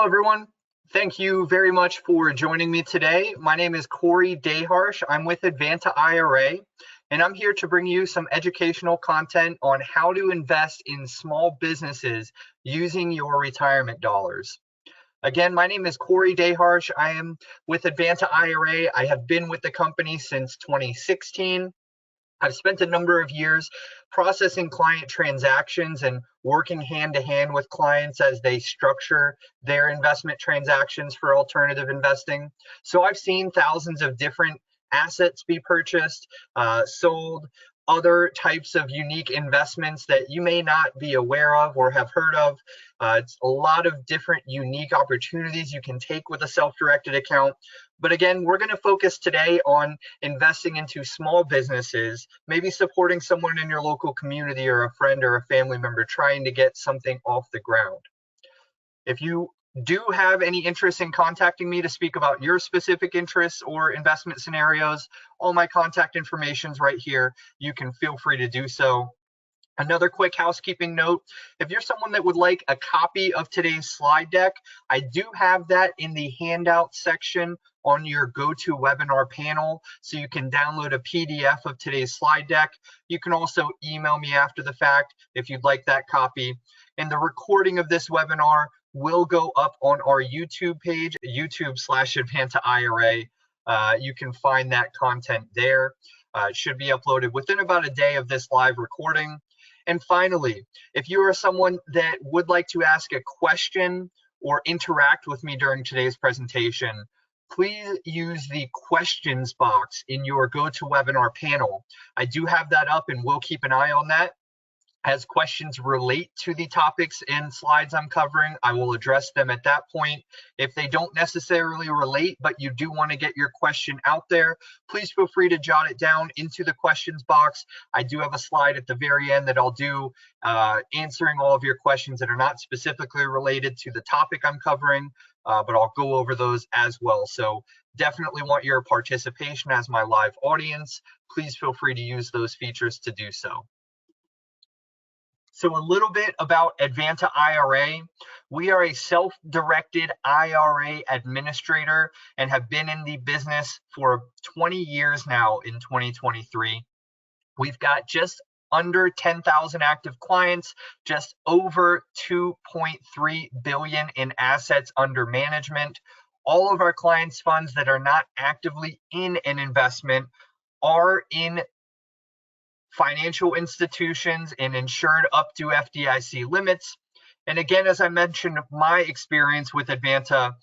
everyone. Thank you very much for joining me today. My name is Corey Daharsh. I'm with Advanta IRA, and I'm here to bring you some educational content on how to invest in small businesses using your retirement dollars. Again, my name is Corey Daharsh. I am with Advanta IRA. I have been with the company since 2016. I've spent a number of years processing client transactions and working hand to hand with clients as they structure their investment transactions for alternative investing. So I've seen thousands of different assets be purchased, sold, other types of unique investments that you may not be aware of or have heard of. It's a lot of different unique opportunities you can take with a self-directed account. But again, we're going to focus today on investing into small businesses, maybe supporting someone in your local community or a friend or a family member trying to get something off the ground. If you do have any interest in contacting me to speak about your specific interests or investment scenarios, all my contact information is right here. You can feel free to do so. Another quick housekeeping note, if you're someone that would like a copy of today's slide deck, I do have that in the handout section on your GoToWebinar panel, so you can download a PDF of today's slide deck. You can also email me after the fact if you'd like that copy. And the recording of this webinar will go up on our YouTube page, YouTube/Advanta IRA. You can find that content there. It should be uploaded within about a day of this live recording. And finally, if you are someone that would like to ask a question or interact with me during today's presentation, please use the questions box in your GoToWebinar panel. I do have that up and we'll keep an eye on that. As questions relate to the topics and slides I'm covering, I will address them at that point. If they don't necessarily relate, but you do want to get your question out there, please feel free to jot it down into the questions box. I do have a slide at the very end that I'll do answering all of your questions that are not specifically related to the topic I'm covering, but I'll go over those as well. So definitely want your participation as my live audience. Please feel free to use those features to do so. So a little bit about Advanta IRA. We are a self-directed IRA administrator and have been in the business for 20 years now in 2023. We've got just under 10,000 active clients, just over 2.3 billion in assets under management. All of our clients' funds that are not actively in an investment are in financial institutions and insured up to FDIC limits. And again, as I mentioned, my experience with Advanta,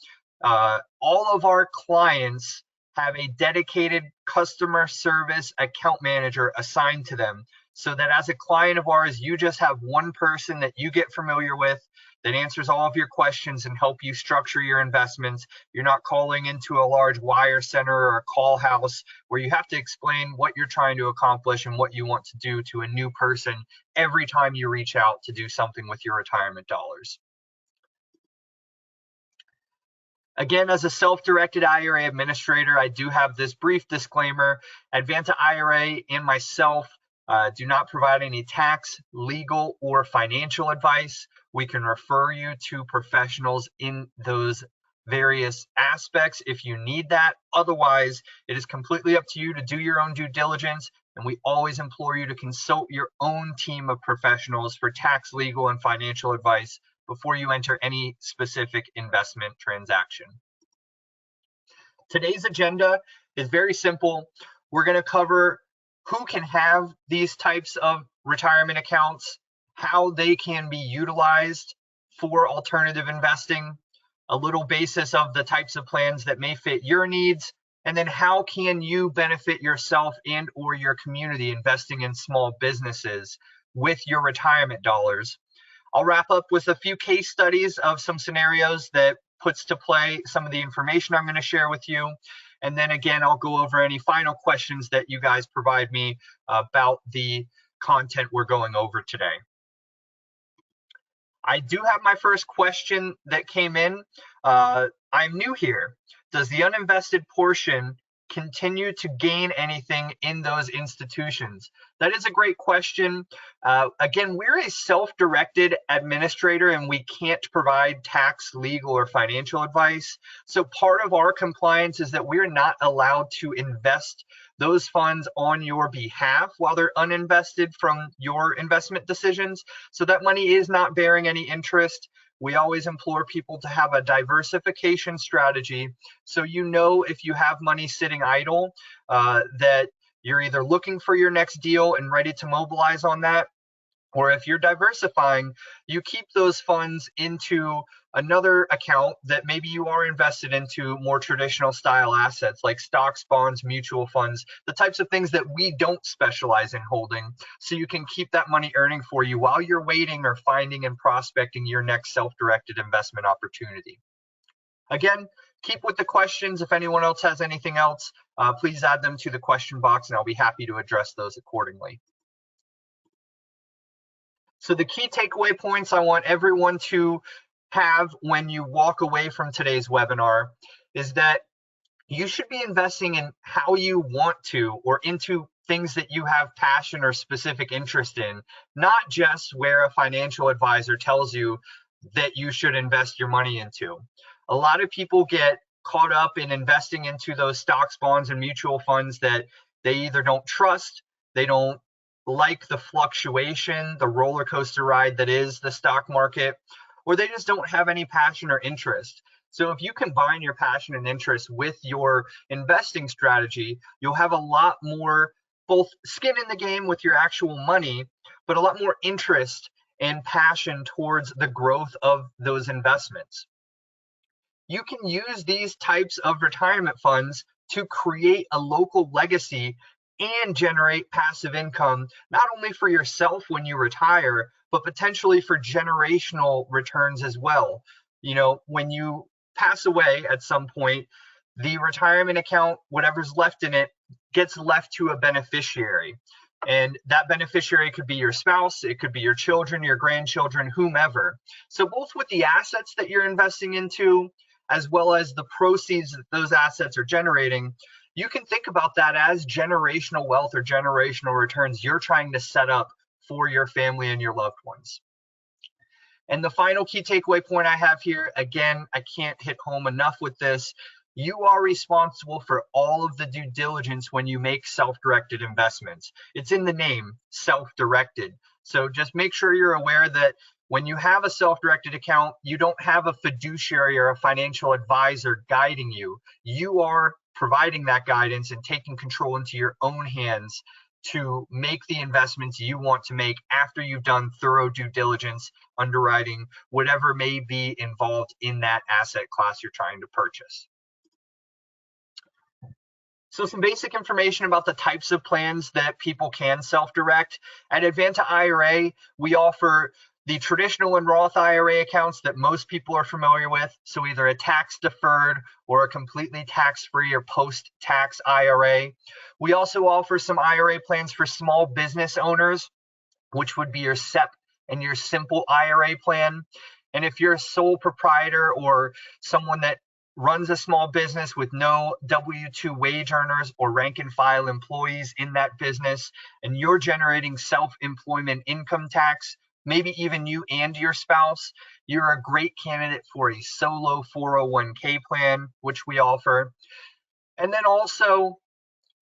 all of our clients have a dedicated customer service account manager assigned to them, so that as a client of ours, you just have one person that you get familiar with that answers all of your questions and help you structure your investments. You're not calling into a large wire center or a call house where you have to explain what you're trying to accomplish and what you want to do to a new person every time you reach out to do something with your retirement dollars. Again, as a self-directed IRA administrator, I do have this brief disclaimer. Advanta IRA and myself do not provide any tax, legal, or financial advice. We can refer you to professionals in those various aspects if you need that. Otherwise, it is completely up to you to do your own due diligence, and we always implore you to consult your own team of professionals for tax, legal, and financial advice before you enter any specific investment transaction. Today's agenda is very simple. We're going to cover who can have these types of retirement accounts, how they can be utilized for alternative investing, a little basis of the types of plans that may fit your needs, and then how can you benefit yourself and or your community investing in small businesses with your retirement dollars. I'll wrap up with a few case studies of some scenarios that puts to play some of the information I'm going to share with you. And then again, I'll go over any final questions that you guys provide me about the content we're going over today. I do have my first question that came in. I'm new here. Does the uninvested portion continue to gain anything in those institutions? That is a great question. Again, we're a self-directed administrator and we can't provide tax, legal, or financial advice. So part of our compliance is that we're not allowed to invest those funds on your behalf while they're uninvested from your investment decisions. So that money is not bearing any interest. We always implore people to have a diversification strategy. So you know if you have money sitting idle, that you're either looking for your next deal and ready to mobilize on that, or if you're diversifying, you keep those funds into another account that maybe you are invested into more traditional style assets like stocks, bonds, mutual funds, the types of things that we don't specialize in holding, so you can keep that money earning for you while you're waiting or finding and prospecting your next self-directed investment opportunity. Again, keep with the questions. If anyone else has anything else, please add them to the question box and I'll be happy to address those accordingly. So the key takeaway points I want everyone to have when you walk away from today's webinar is that you should be investing in how you want to, or into things that you have passion or specific interest in, not just where a financial advisor tells you that you should invest your money into. A lot of people get caught up in investing into those stocks, bonds, and mutual funds that they either don't trust, they don't like the fluctuation, the roller coaster ride that is the stock market, or they just don't have any passion or interest. So if you combine your passion and interest with your investing strategy, you'll have a lot more both skin in the game with your actual money, but a lot more interest and passion towards the growth of those investments. You can use these types of retirement funds to create a local legacy and generate passive income, not only for yourself when you retire, but potentially for generational returns as well. You know, when you pass away at some point, the retirement account, whatever's left in it, gets left to a beneficiary. And that beneficiary could be your spouse, it could be your children, your grandchildren, whomever. So both with the assets that you're investing into, as well as the proceeds that those assets are generating, you can think about that as generational wealth or generational returns you're trying to set up for your family and your loved ones. And the final key takeaway point I have here, again, I can't hit home enough with this. You are responsible for all of the due diligence when you make self-directed investments. It's in the name, self-directed. So just make sure you're aware that when you have a self-directed account, you don't have a fiduciary or a financial advisor guiding you. You are providing that guidance and taking control into your own hands to make the investments you want to make after you've done thorough due diligence, underwriting, whatever may be involved in that asset class you're trying to purchase. So some basic information about the types of plans that people can self-direct. At Advanta IRA, we offer the traditional and Roth IRA accounts that most people are familiar with. So either a tax deferred or a completely tax-free or post-tax IRA. We also offer some IRA plans for small business owners, which would be your SEP and your simple IRA plan. And if you're a sole proprietor or someone that runs a small business with no W-2 wage earners or rank and file employees in that business, and you're generating self-employment income tax, maybe even you and your spouse, you're a great candidate for a solo 401k plan, which we offer. And then also,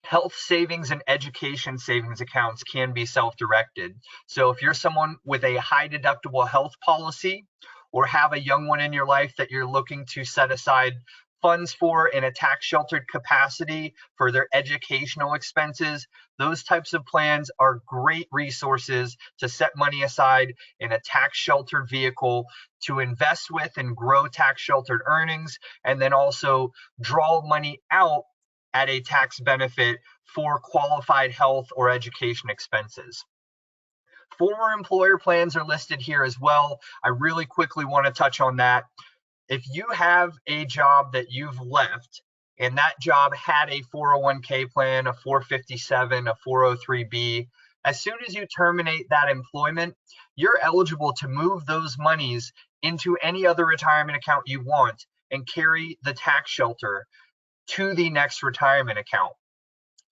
health savings and education savings accounts can be self-directed. So if you're someone with a high deductible health policy or have a young one in your life that you're looking to set aside funds for in a tax sheltered capacity for their educational expenses, those types of plans are great resources to set money aside in a tax sheltered vehicle to invest with and grow tax sheltered earnings, and then also draw money out at a tax benefit for qualified health or education expenses. Former employer plans are listed here as well. I really quickly want to touch on that. If you have a job that you've left and that job had a 401k plan, a 457, a 403b, as soon as you terminate that employment, you're eligible to move those monies into any other retirement account you want and carry the tax shelter to the next retirement account.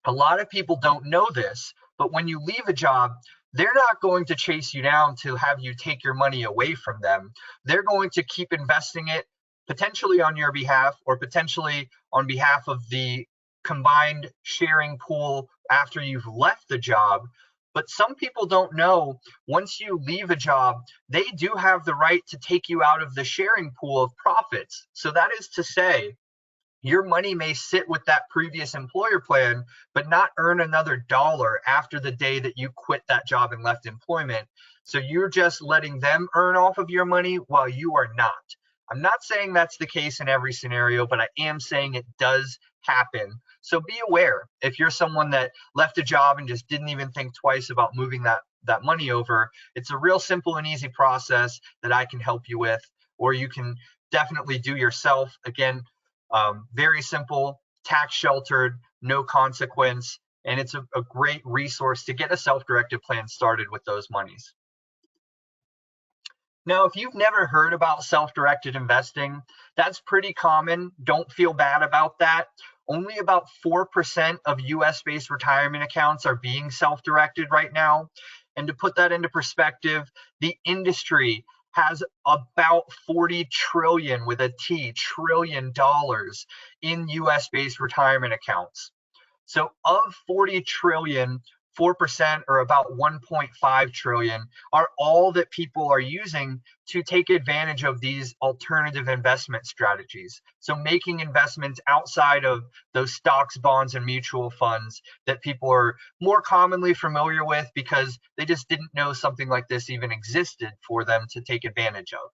A lot of people don't know this, but when you leave a job, they're not going to chase you down to have you take your money away from them. They're going to keep investing it potentially on your behalf or potentially on behalf of the combined sharing pool after you've left the job. But some people don't know, once you leave a job, they do have the right to take you out of the sharing pool of profits. So that is to say, your money may sit with that previous employer plan, but not earn another dollar after the day that you quit that job and left employment. So you're just letting them earn off of your money while you are not. I'm not saying that's the case in every scenario, but I am saying it does happen. So be aware if you're someone that left a job and just didn't even think twice about moving that money over. It's a real simple and easy process that I can help you with, or you can definitely do yourself. Again, very simple, tax sheltered, no consequence, and it's a great resource to get a self-directed plan started with those monies. Now, if you've never heard about self-directed investing, that's pretty common. Don't feel bad about that. Only about 4% of US-based retirement accounts are being self-directed right now. And to put that into perspective, the industry has about 40 trillion with a T, trillion dollars in US-based retirement accounts. So of 40 trillion, 4% or about 1.5 trillion are all that people are using to take advantage of these alternative investment strategies. So making investments outside of those stocks, bonds, and mutual funds that people are more commonly familiar with because they just didn't know something like this even existed for them to take advantage of.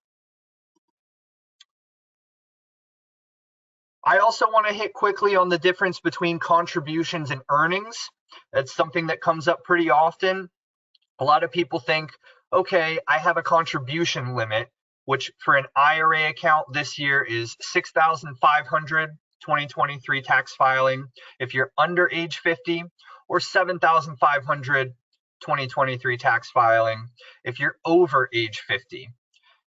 I also want to hit quickly on the difference between contributions and earnings. That's something that comes up pretty often. A lot of people think, okay, I have a contribution limit, which for an IRA account this year is $6,500, 2023 tax filing, if you're under age 50, or $7,500, 2023 tax filing, if you're over age 50.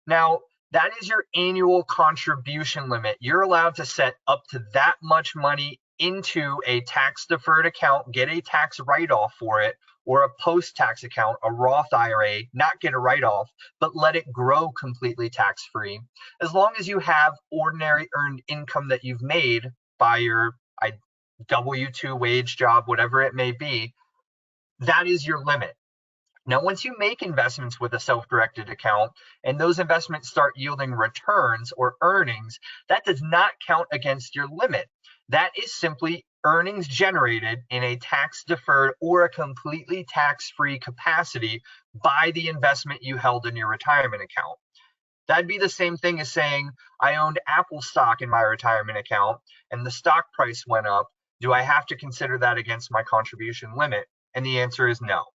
Now, that is your annual contribution limit. You're allowed to set up to that much money into a tax deferred account, get a tax write-off for it, or a post-tax account, a Roth IRA, not get a write-off, but let it grow completely tax-free. As long as you have ordinary earned income that you've made by your W-2 wage job, whatever it may be, that is your limit. Now, once you make investments with a self-directed account and those investments start yielding returns or earnings, that does not count against your limit. That is simply earnings generated in a tax-deferred or a completely tax-free capacity by the investment you held in your retirement account. That'd be the same thing as saying, I owned Apple stock in my retirement account and the stock price went up. Do I have to consider that against my contribution limit? And the answer is no.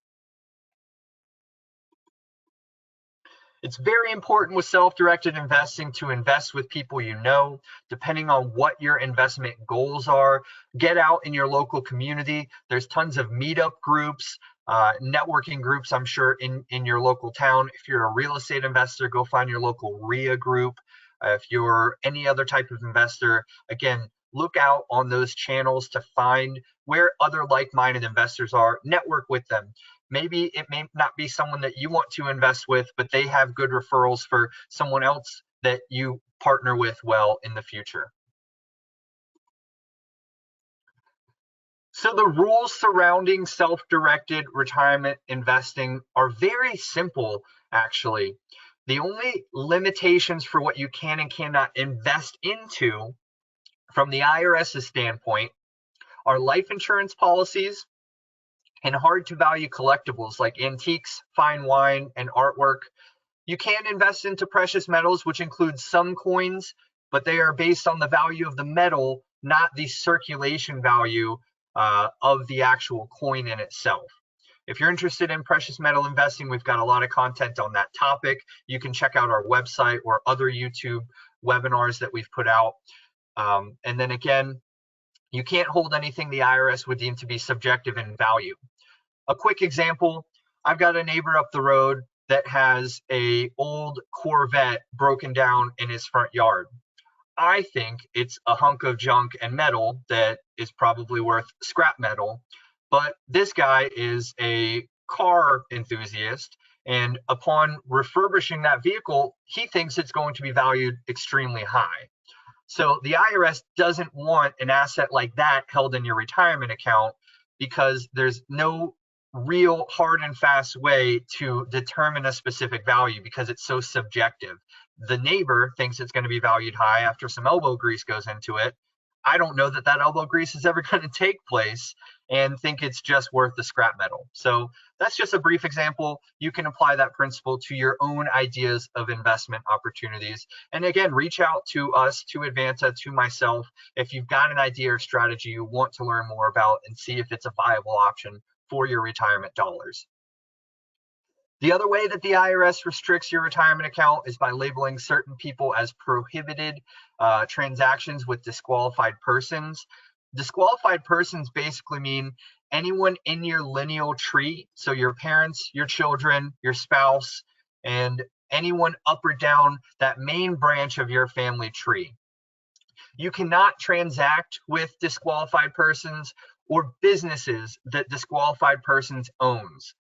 It's very important with self-directed investing to invest with people you know, depending on what your investment goals are. Get out in your local community. There's tons of meetup groups, networking groups, I'm sure, in your local town. If you're a real estate investor, go find your local RIA group. If you're any other type of investor, again, look out on those channels to find where other like-minded investors are. Network with them. Maybe it may not be someone that you want to invest with, but they have good referrals for someone else that you partner with well in the future. So the rules surrounding self-directed retirement investing are very simple, actually. The only limitations for what you can and cannot invest into from the IRS's standpoint are life insurance policies and hard to value collectibles like antiques, fine wine, and artwork. You can invest into precious metals, which includes some coins, but they are based on the value of the metal, not the circulation value of the actual coin in itself. If you're interested in precious metal investing, we've got a lot of content on that topic. You can check out our website or other YouTube webinars that we've put out. And then again, you can't hold anything the IRS would deem to be subjective in value. A quick example, I've got a neighbor up the road that has an old Corvette broken down in his front yard. I think it's a hunk of junk and metal that is probably worth scrap metal. But this guy is a car enthusiast, and upon refurbishing that vehicle, he thinks it's going to be valued extremely high. So the IRS doesn't want an asset like that held in your retirement account because there's no real hard and fast way to determine a specific value because it's so subjective. The neighbor thinks it's going to be valued high after some elbow grease goes into it. I don't know that that elbow grease is ever going to take place and think it's just worth the scrap metal. So that's just a brief example. You can apply that principle to your own ideas of investment opportunities. And again, reach out to us, to Advanta, to myself, if you've got an idea or strategy you want to learn more about and see if it's a viable option for your retirement dollars. The other way that the IRS restricts your retirement account is by labeling certain people as prohibited transactions with disqualified persons. Disqualified persons basically mean anyone in your lineal tree, so your parents, your children, your spouse, and anyone up or down that main branch of your family tree. You cannot transact with disqualified persons or businesses that disqualified persons owns.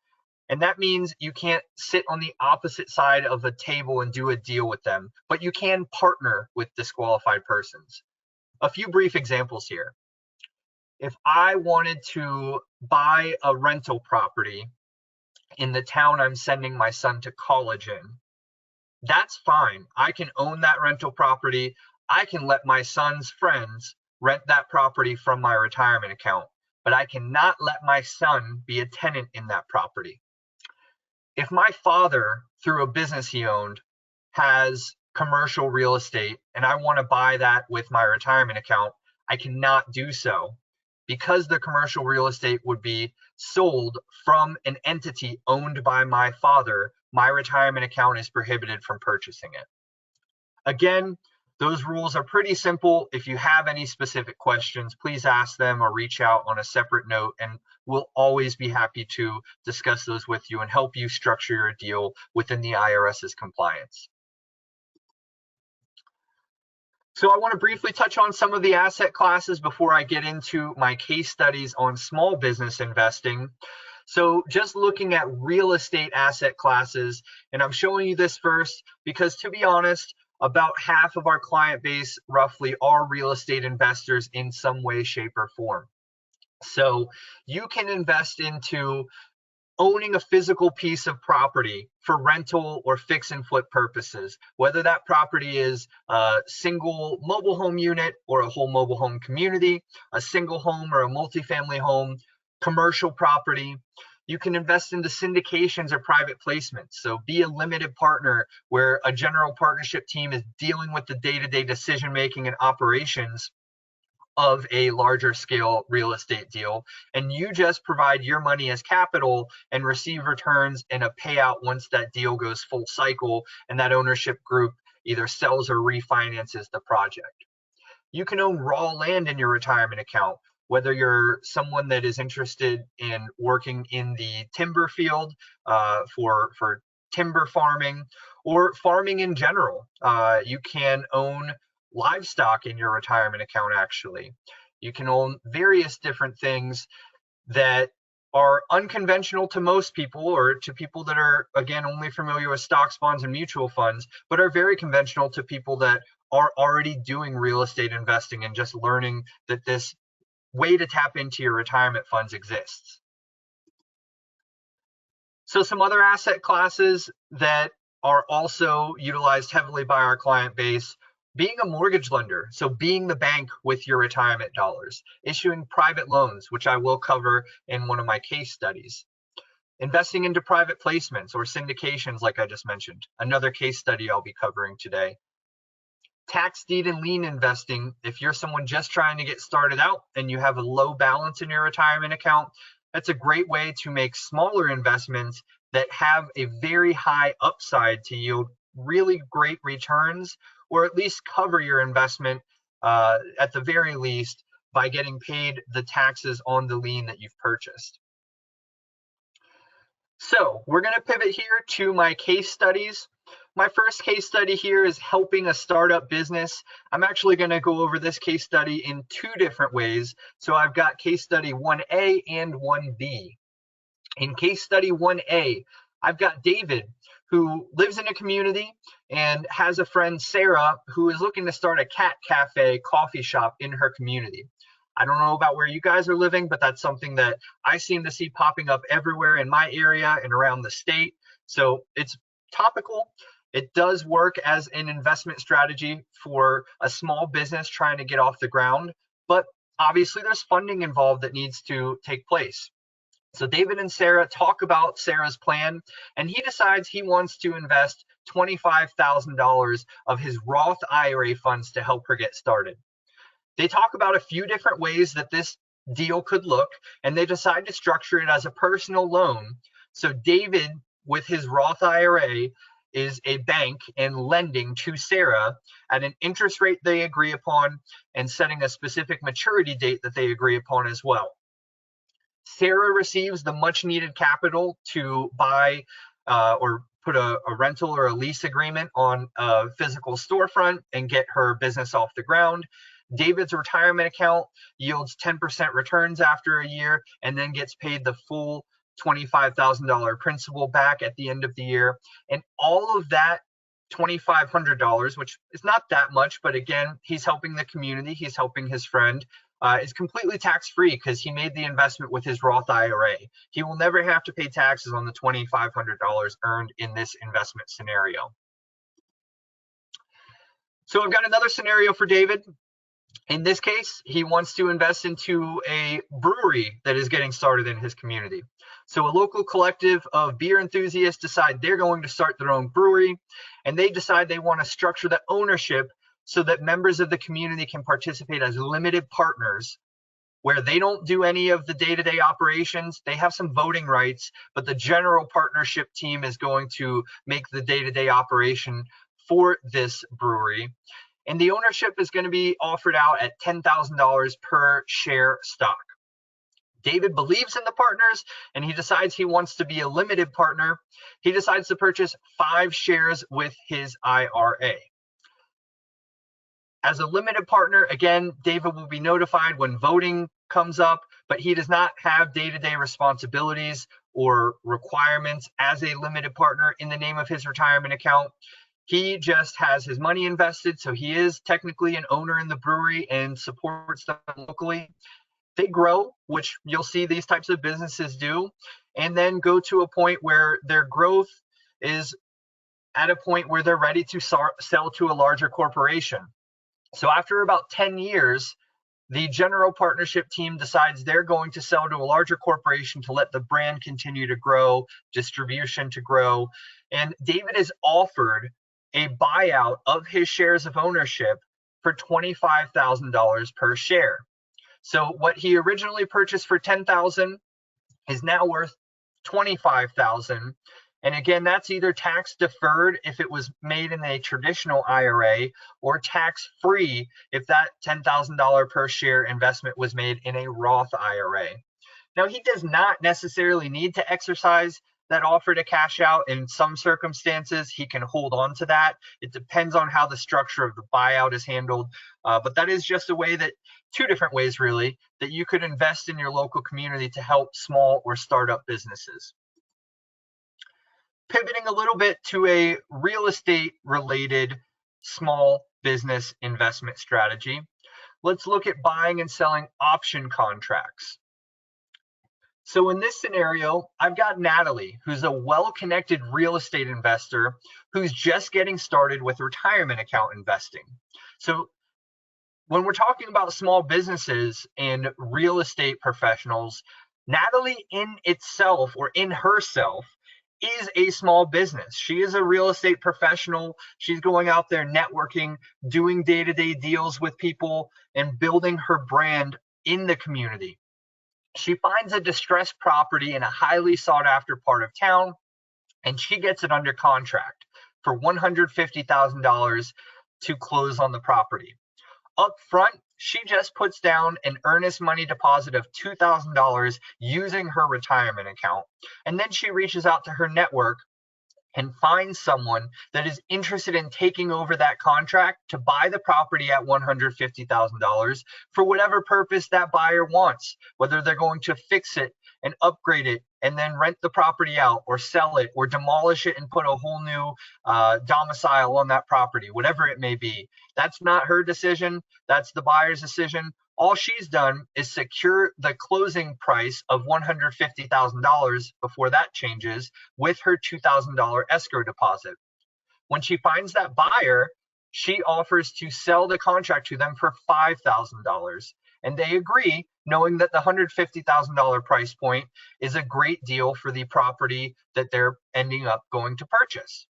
And that means you can't sit on the opposite side of a table and do a deal with them, but you can partner with disqualified persons. A few brief examples here. If I wanted to buy a rental property in the town I'm sending my son to college in, that's fine. I can own that rental property. I can let my son's friends rent that property from my retirement account, but I cannot let my son be a tenant in that property. If my father, through a business he owned, has commercial real estate and I want to buy that with my retirement account, I cannot do so because the commercial real estate would be sold from an entity owned by my father. My retirement account is prohibited from purchasing it. Again, those rules are pretty simple. If you have any specific questions, please ask them or reach out on a separate note, and we'll always be happy to discuss those with you and help you structure your deal within the IRS's compliance. So I want to briefly touch on some of the asset classes before I get into my case studies on small business investing. So just looking at real estate asset classes, and I'm showing you this first because, to be honest, about half of our client base roughly are real estate investors in some way, shape, or form. So you can invest into owning a physical piece of property for rental or fix and flip purposes, whether that property is a single mobile home unit or a whole mobile home community, a single home or a multifamily home, commercial property. You can invest into syndications or private placements. So be a limited partner where a general partnership team is dealing with the day-to-day decision making and operations of a larger scale real estate deal, and you just provide your money as capital and receive returns and a payout once that deal goes full cycle and that ownership group either sells or refinances the project. You can own raw land in your retirement account, whether you're someone that is interested in working in the timber field for timber farming or farming in general. You can own livestock in your retirement account, actually. You can own various different things that are unconventional to most people or to people that are, again, only familiar with stocks, bonds, and mutual funds, but are very conventional to people that are already doing real estate investing and just learning that this way to tap into your retirement funds exists. So some other asset classes that are also utilized heavily by our client base: being a mortgage lender, so being the bank with your retirement dollars, issuing private loans, which I will cover in one of my case studies, investing into private placements or syndications, like I just mentioned, another case study I'll be covering today. Tax deed and lien investing, if you're someone just trying to get started out and you have a low balance in your retirement account, that's a great way to make smaller investments that have a very high upside to yield really great returns, or at least cover your investment at the very least by getting paid the taxes on the lien that you've purchased. So we're going to pivot here to my case studies. My first case study here is helping a startup business. I'm actually going to go over this case study in two different ways. So I've got case study 1A and 1B. In case study 1A, I've got David, who lives in a community and has a friend, Sarah, who is looking to start a cat cafe coffee shop in her community. I don't know about where you guys are living, but that's something that I seem to see popping up everywhere in my area and around the state. So it's topical. It does work as an investment strategy for a small business trying to get off the ground, but obviously there's funding involved that needs to take place. So David and Sarah talk about Sarah's plan, and he decides he wants to invest $25,000 of his Roth IRA funds to help her get started. They talk about a few different ways that this deal could look, and they decide to structure it as a personal loan. So David, with his Roth IRA, is a bank and lending to Sarah at an interest rate they agree upon and setting a specific maturity date that they agree upon as well. Sarah receives the much needed capital to buy or put a rental or a lease agreement on a physical storefront and get her business off the ground. David's retirement account yields 10% returns after a year and then gets paid the full $25,000 principal back at the end of the year. And all of that $2,500, which is not that much, but again, he's helping the community, he's helping his friend, is completely tax-free because he made the investment with his Roth IRA. He will never have to pay taxes on the $2,500 earned in this investment scenario. So I've got another scenario for David. In this case, he wants to invest into a brewery that is getting started in his community. So a local collective of beer enthusiasts decide they're going to start their own brewery, and they decide they want to structure the ownership so that members of the community can participate as limited partners, where they don't do any of the day-to-day operations. They have some voting rights, but the general partnership team is going to make the day-to-day operation for this brewery. And the ownership is going to be offered out at $10,000 per share stock. David believes in the partners and he decides he wants to be a limited partner. He decides to purchase 5 shares with his IRA. As a limited partner, again, David will be notified when voting comes up, but he does not have day-to-day responsibilities or requirements as a limited partner in the name of his retirement account. He just has his money invested, so he is technically an owner in the brewery and supports them locally. They grow, which you'll see these types of businesses do, and then go to a point where their growth is at a point where they're ready to sell to a larger corporation. So after about 10 years, the general partnership team decides they're going to sell to a larger corporation to let the brand continue to grow, distribution to grow. And David is offered a buyout of his shares of ownership for $25,000 per share. So what he originally purchased for $10,000 is now worth $25,000. And again, that's either tax deferred if it was made in a traditional IRA, or tax free if that $10,000 per share investment was made in a Roth IRA. Now, he does not necessarily need to exercise that offer to cash out. In some circumstances, he can hold on to that. It depends on how the structure of the buyout is handled. But that is just a way that, 2 different ways really, that you could invest in your local community to help small or startup businesses. Pivoting a little bit to a real estate related small business investment strategy, let's look at buying and selling option contracts. So in this scenario, I've got Natalie, who's a well-connected real estate investor who's just getting started with retirement account investing. So when we're talking about small businesses and real estate professionals, Natalie in itself, or in herself, is a small business. She is a real estate professional. She's going out there networking, doing day-to-day deals with people, and building her brand in the community. She finds a distressed property in a highly sought-after part of town, and she gets it under contract for $150,000 to close on the property. Up front, she just puts down an earnest money deposit of $2,000 using her retirement account. And then she reaches out to her network and find someone that is interested in taking over that contract to buy the property at $150,000 for whatever purpose that buyer wants, whether they're going to fix it and upgrade it and then rent the property out, or sell it, or demolish it and put a whole new domicile on that property, whatever it may be. That's not her decision. That's the buyer's decision. All she's done is secure the closing price of $150,000 before that changes with her $2,000 escrow deposit. When she finds that buyer, she offers to sell the contract to them for $5,000. And they agree, knowing that the $150,000 price point is a great deal for the property that they're ending up going to purchase.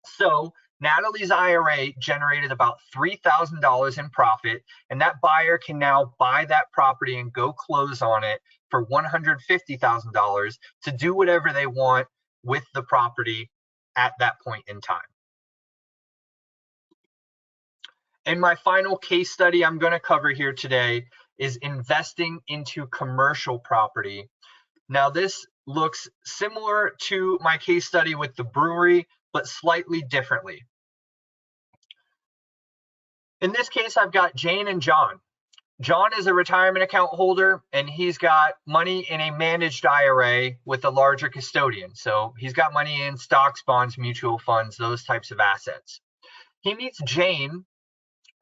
So Natalie's IRA generated about $3,000 in profit, and that buyer can now buy that property and go close on it for $150,000 to do whatever they want with the property at that point in time. And my final case study I'm going to cover here today is investing into commercial property. Now, this looks similar to my case study with the brewery, but slightly differently. In this case, I've got Jane and John. John is a retirement account holder, and he's got money in a managed IRA with a larger custodian. So he's got money in stocks, bonds, mutual funds, those types of assets. He meets Jane,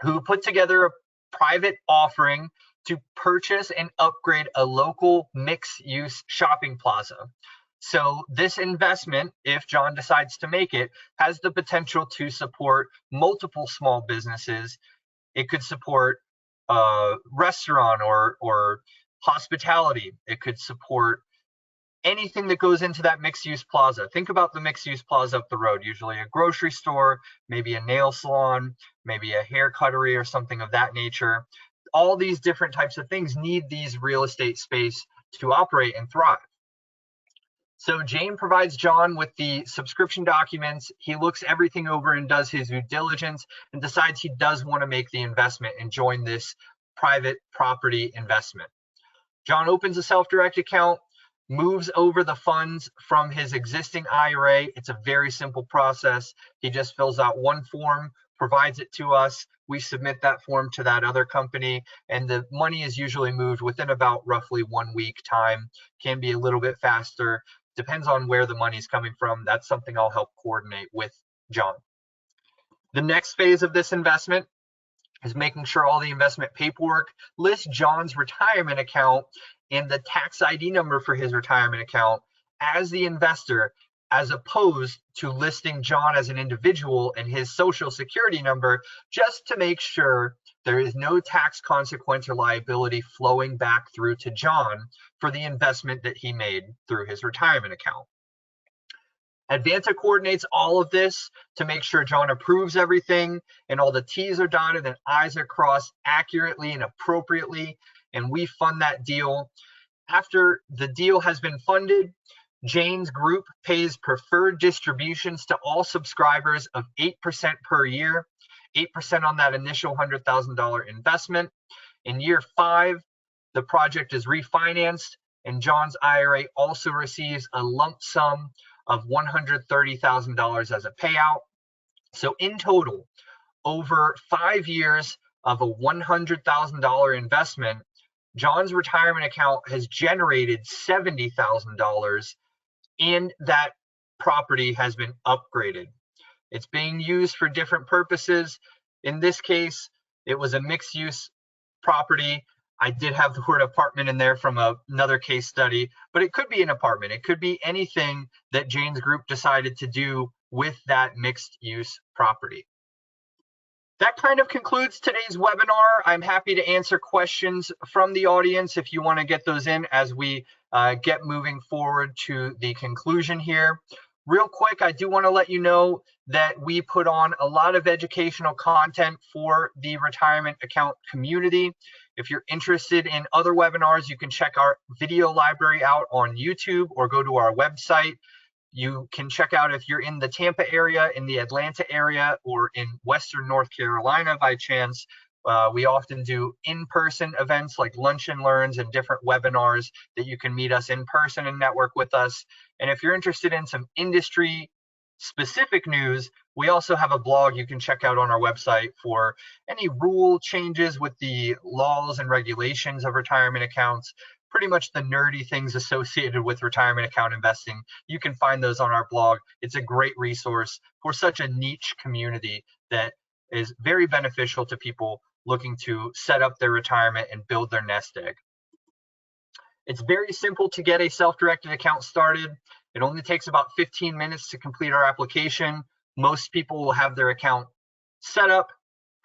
who put together a private offering to purchase and upgrade a local mixed-use shopping plaza. So this investment, if John decides to make it, has the potential to support multiple small businesses. It could support a restaurant or hospitality. It could support anything that goes into that mixed-use plaza. Think about the mixed-use plaza up the road, usually a grocery store, maybe a nail salon, maybe a hair cuttery or something of that nature. All these different types of things need these real estate space to operate and thrive. So Jane provides John with the subscription documents. He looks everything over and does his due diligence and decides he does want to make the investment and join this private property investment. John opens a self-direct account, moves over the funds from his existing IRA. It's a very simple process. He just fills out one form, provides it to us. We submit that form to that other company, and the money is usually moved within about roughly 1 week time. Can be a little bit faster. Depends on where the money is coming from. That's something I'll help coordinate with John. The next phase of this investment is making sure all the investment paperwork lists John's retirement account and the tax ID number for his retirement account as the investor, as opposed to listing John as an individual and his social security number, just to make sure there is no tax consequence or liability flowing back through to John for the investment that he made through his retirement account. Advanta coordinates all of this to make sure John approves everything and all the T's are dotted and I's are crossed accurately and appropriately, and we fund that deal. After the deal has been funded, Jane's group pays preferred distributions to all subscribers of 8% per year, 8% on that initial $100,000 investment. In year 5, the project is refinanced, and John's IRA also receives a lump sum of $130,000 as a payout. So in total, over 5 years of a $100,000 investment, John's retirement account has generated $70,000, and that property has been upgraded. It's being used for different purposes. In this case, it was a mixed-use property. I did have the word apartment in there from another case study, but it could be an apartment. It could be anything that Jane's group decided to do with that mixed-use property. That kind of concludes today's webinar. I'm happy to answer questions from the audience if you want to get those in as we get moving forward to the conclusion here. Real quick, I do want to let you know that we put on a lot of educational content for the retirement account community. If you're interested in other webinars, you can check our video library out on YouTube or go to our website. You can check out if you're in the Tampa area, in the Atlanta area, or in Western North Carolina by chance. We often do in-person events like lunch and learns and different webinars that you can meet us in person and network with us. And if you're interested in some industry specific news, we also have a blog you can check out on our website for any rule changes with the laws and regulations of retirement accounts, pretty much the nerdy things associated with retirement account investing. You can find those on our blog. It's a great resource for such a niche community that is very beneficial to people looking to set up their retirement and build their nest egg. It's very simple to get a self-directed account started. It only takes about 15 minutes to complete our application. Most people will have their account set up,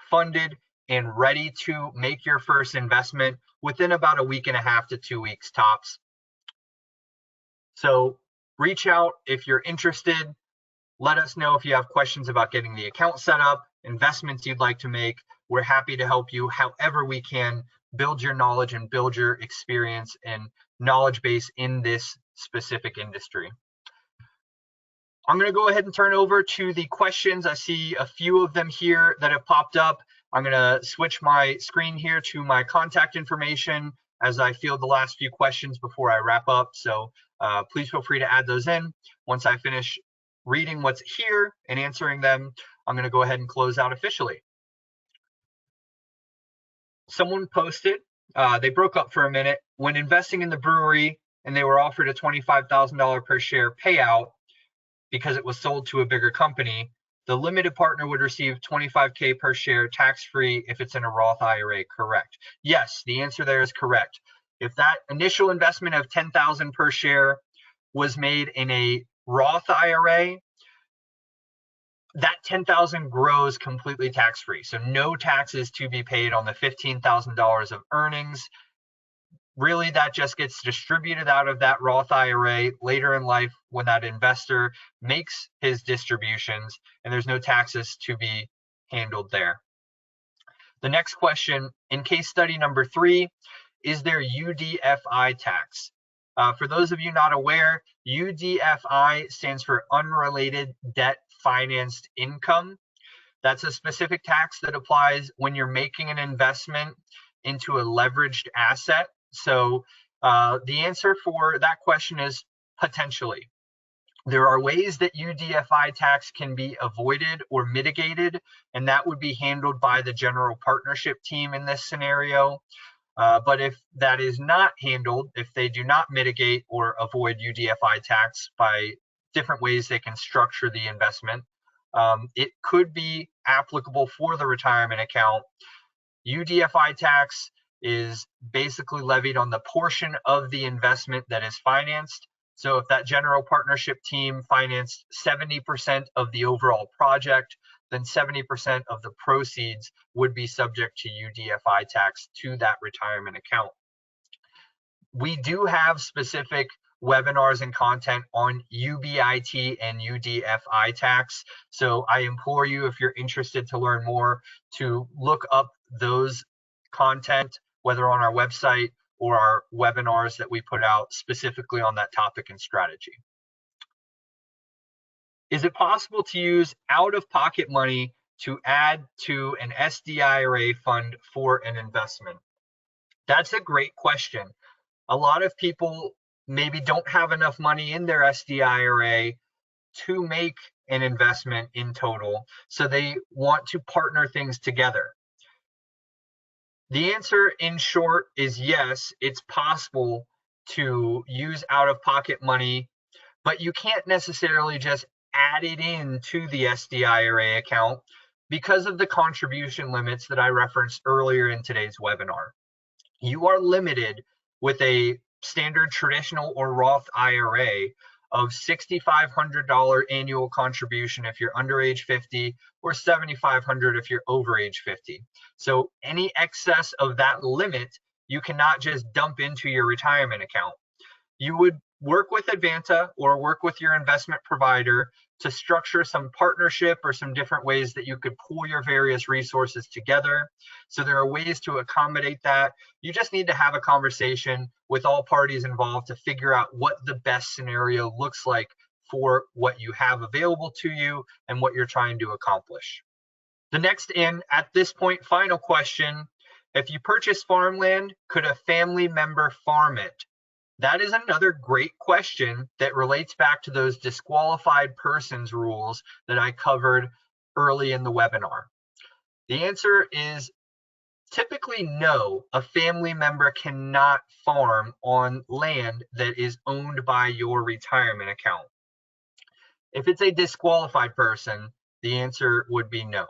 funded, and ready to make your first investment within about a week and a half to 2 weeks tops. So reach out if you're interested. Let us know if you have questions about getting the account set up, investments you'd like to make. We're happy to help you however we can build your knowledge and build your experience and knowledge base in this specific industry. I'm going to go ahead and turn over to the questions. I see a few of them here that have popped up. I'm going to switch my screen here to my contact information as I field the last few questions before I wrap up. So please feel free to add those in. Once I finish reading what's here and answering them, I'm going to go ahead and close out officially. Someone posted, they broke up for a minute. When investing in the brewery and they were offered a $25,000 per share payout because it was sold to a bigger company, the limited partner would receive $25K per share tax-free if it's in a Roth IRA, correct? Yes, the answer there is correct. If that initial investment of $10,000 per share was made in a Roth IRA, that $10,000 grows completely tax-free. So no taxes to be paid on the $15,000 of earnings. Really, that just gets distributed out of that Roth IRA later in life when that investor makes his distributions, and there's no taxes to be handled there. The next question, in case study number 3, is there UDFI tax? For those of you not aware, UDFI stands for Unrelated Debt Financed Income. That's a specific tax that applies when you're making an investment into a leveraged asset. So the answer for that question is potentially. There are ways that UDFI tax can be avoided or mitigated, and that would be handled by the general partnership team in this scenario. But if that is not handled, if they do not mitigate or avoid UDFI tax by different ways they can structure the investment, it could be applicable for the retirement account. UDFI tax is basically levied on the portion of the investment that is financed. So if that general partnership team financed 70% of the overall project, then 70% of the proceeds would be subject to UDFI tax to that retirement account. We do have specific webinars and content on UBIT and UDFI tax. So I implore you, if you're interested to learn more, to look up those content, whether on our website or our webinars that we put out specifically on that topic and strategy. Is it possible to use out-of-pocket money to add to an SDIRA fund for an investment? That's a great question. A lot of people maybe don't have enough money in their SDIRA to make an investment in total, so they want to partner things together. The answer in short is yes, it's possible to use out-of-pocket money, but you can't necessarily just add it into the SDIRA account because of the contribution limits that I referenced earlier in today's webinar. You are limited with a standard traditional or Roth IRA of $6,500 annual contribution if you're under age 50 or $7,500 if you're over age 50. So any excess of that limit, you cannot just dump into your retirement account. You would work with Advanta or work with your investment provider to structure some partnership or some different ways that you could pool your various resources together. So there are ways to accommodate that. You just need to have a conversation with all parties involved to figure out what the best scenario looks like for what you have available to you and what you're trying to accomplish. The next and at this point, final question, if you purchase farmland, could a family member farm it? That is another great question that relates back to those disqualified persons rules that I covered early in the webinar. The answer is typically no. A family member cannot farm on land that is owned by your retirement account. If it's a disqualified person, the answer would be no.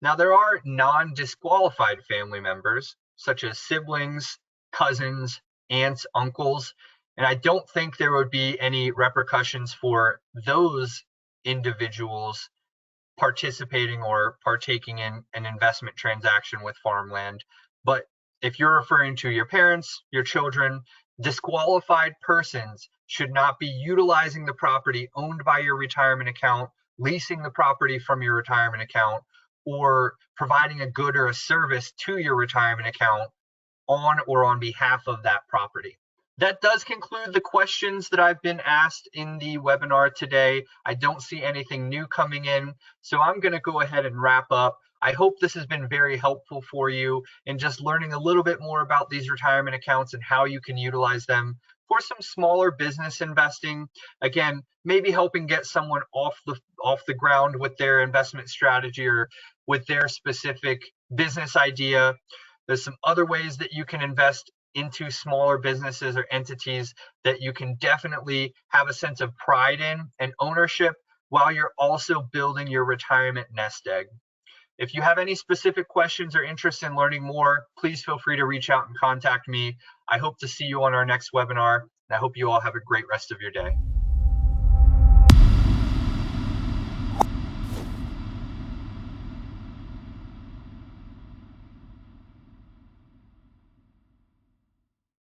Now, there are non-disqualified family members, such as siblings, cousins, aunts, uncles, and I don't think there would be any repercussions for those individuals participating or partaking in an investment transaction with farmland. But if you're referring to your parents, your children, disqualified persons should not be utilizing the property owned by your retirement account, leasing the property from your retirement account, or providing a good or a service to your retirement account on or on behalf of that property. That does conclude the questions that I've been asked in the webinar today. I don't see anything new coming in, so I'm going to go ahead and wrap up. I hope this has been very helpful for you in just learning a little bit more about these retirement accounts and how you can utilize them for some smaller business investing. Again, maybe helping get someone off the ground with their investment strategy or with their specific business idea. There's some other ways that you can invest into smaller businesses or entities that you can definitely have a sense of pride in and ownership while you're also building your retirement nest egg. If you have any specific questions or interest in learning more, please feel free to reach out and contact me. I hope to see you on our next webinar, and I hope you all have a great rest of your day.